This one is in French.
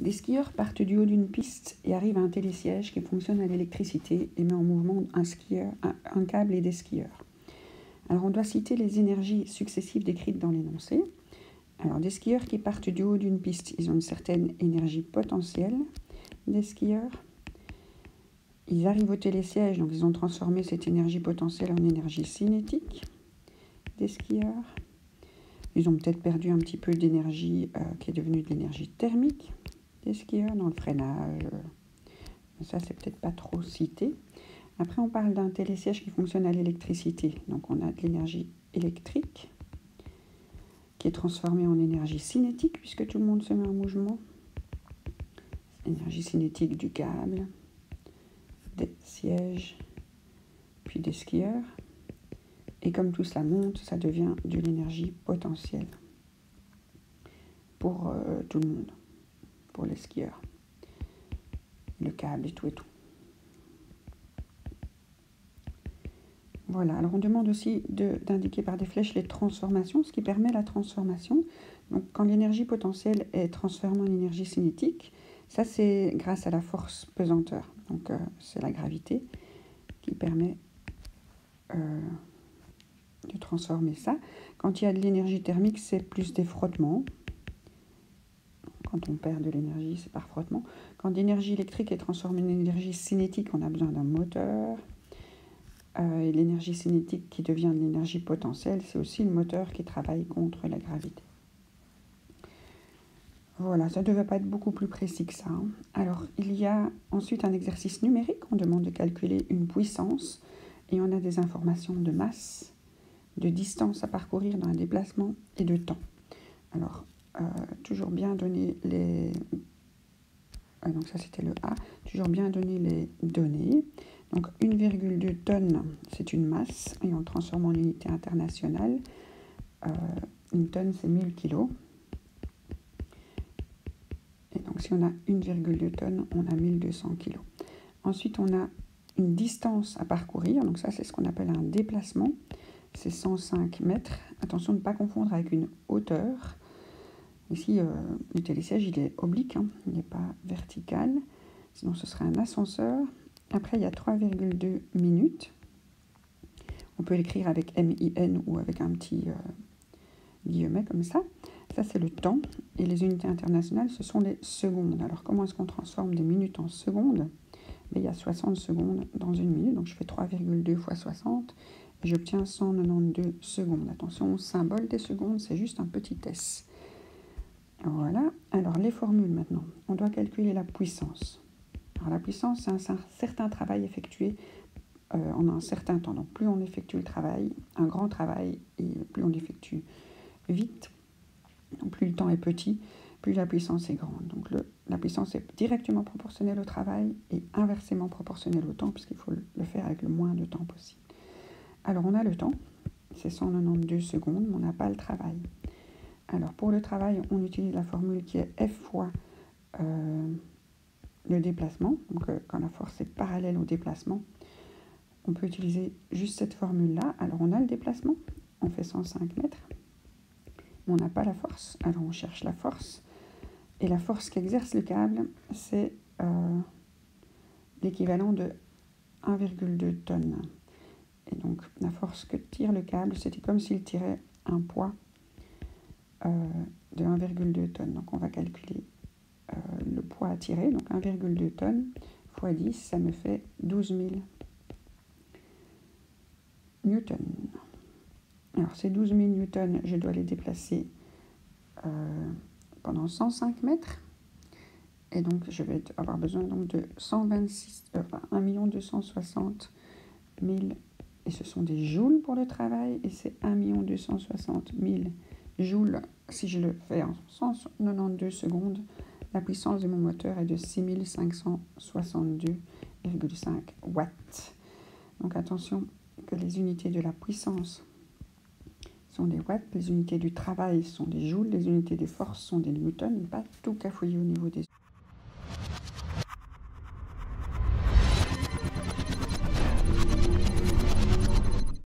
Des skieurs partent du haut d'une piste et arrivent à un télésiège qui fonctionne à l'électricité et met en mouvement un câble et des skieurs. Alors on doit citer les énergies successives décrites dans l'énoncé. Alors des skieurs qui partent du haut d'une piste, ils ont une certaine énergie potentielle. Des skieurs, ils arrivent au télésiège, donc ils ont transformé cette énergie potentielle en énergie cinétique. Des skieurs, ils ont peut-être perdu un petit peu d'énergie qui est devenue de l'énergie thermique. Des skieurs dans le freinage, ça c'est peut-être pas trop cité. Après on parle d'un télésiège qui fonctionne à l'électricité, donc on a de l'énergie électrique qui est transformée en énergie cinétique puisque tout le monde se met en mouvement. Énergie cinétique du câble, des sièges, puis des skieurs. Et comme tout cela monte, ça devient de l'énergie potentielle pour tout le monde, pour les skieurs. Le câble et tout et tout. Voilà, alors on demande aussi d'indiquer par des flèches les transformations, ce qui permet la transformation. Donc quand l'énergie potentielle est transformée en énergie cinétique, ça c'est grâce à la force pesanteur. Donc c'est la gravité qui permet de transformer ça. Quand il y a de l'énergie thermique, c'est plus des frottements. Quand on perd de l'énergie, c'est par frottement. Quand l'énergie électrique est transformée en énergie cinétique, on a besoin d'un moteur. Et l'énergie cinétique qui devient de l'énergie potentielle, c'est aussi le moteur qui travaille contre la gravité. Voilà, ça ne devait pas être beaucoup plus précis que ça. Alors, il y a ensuite un exercice numérique. On demande de calculer une puissance et on a des informations de masse, de distance à parcourir dans un déplacement et de temps. Alors, toujours bien donner les... donc ça, c'était le A. Toujours bien donner les données. Donc 1,2 tonnes, c'est une masse, et on le transforme en unité internationale. Une tonne, c'est 1000 kg. Et donc si on a 1,2 tonnes, on a 1200 kg. Ensuite, on a une distance à parcourir. Donc ça, c'est ce qu'on appelle un déplacement. C'est 105 mètres. Attention de ne pas confondre avec une hauteur. Ici, le télésiège, il est oblique, il n'est pas vertical. Sinon, ce serait un ascenseur. Après, il y a 3,2 minutes. On peut l'écrire avec MIN ou avec un petit guillemet comme ça. Ça, c'est le temps. Et les unités internationales, ce sont les secondes. Alors, comment est-ce qu'on transforme des minutes en secondes? Il y a 60 secondes dans une minute. Donc, je fais 3,2 fois 60. Et j'obtiens 192 secondes. Attention, au symbole des secondes, c'est juste un petit S. Voilà. Alors, les formules maintenant. On doit calculer la puissance. Alors, la puissance, c'est un certain travail effectué en un certain temps. Donc, plus on effectue le travail, un grand travail, et plus on l'effectue vite, donc plus le temps est petit, plus la puissance est grande. Donc, la puissance est directement proportionnelle au travail et inversement proportionnelle au temps, puisqu'il faut le faire avec le moins de temps possible. Alors, on a le temps, c'est 192 secondes, mais on n'a pas le travail. Alors, pour le travail, on utilise la formule qui est F fois le déplacement. Donc, quand la force est parallèle au déplacement, on peut utiliser juste cette formule-là. Alors, on a le déplacement, on fait 105 mètres, mais on n'a pas la force. Alors, on cherche la force. Et la force qu'exerce le câble, c'est l'équivalent de 1,2 tonnes. Et donc, la force que tire le câble, c'était comme s'il tirait un poids de 1,2 tonnes. Donc, on va calculer le poids à tirer. Donc, 1,2 tonnes fois 10, ça me fait 12 000 newtons. Alors, ces 12 000 newtons, je dois les déplacer pendant 105 mètres. Et donc, je vais avoir besoin donc de 1 260 000, et ce sont des joules pour le travail, et c'est 1 260 000 joules. Si je le fais en 192 secondes, la puissance de mon moteur est de 6562,5 watts. Donc, attention que les unités de la puissance sont des watts, les unités du travail sont des joules, les unités des forces sont des newtons, et pas tout cafouiller au niveau des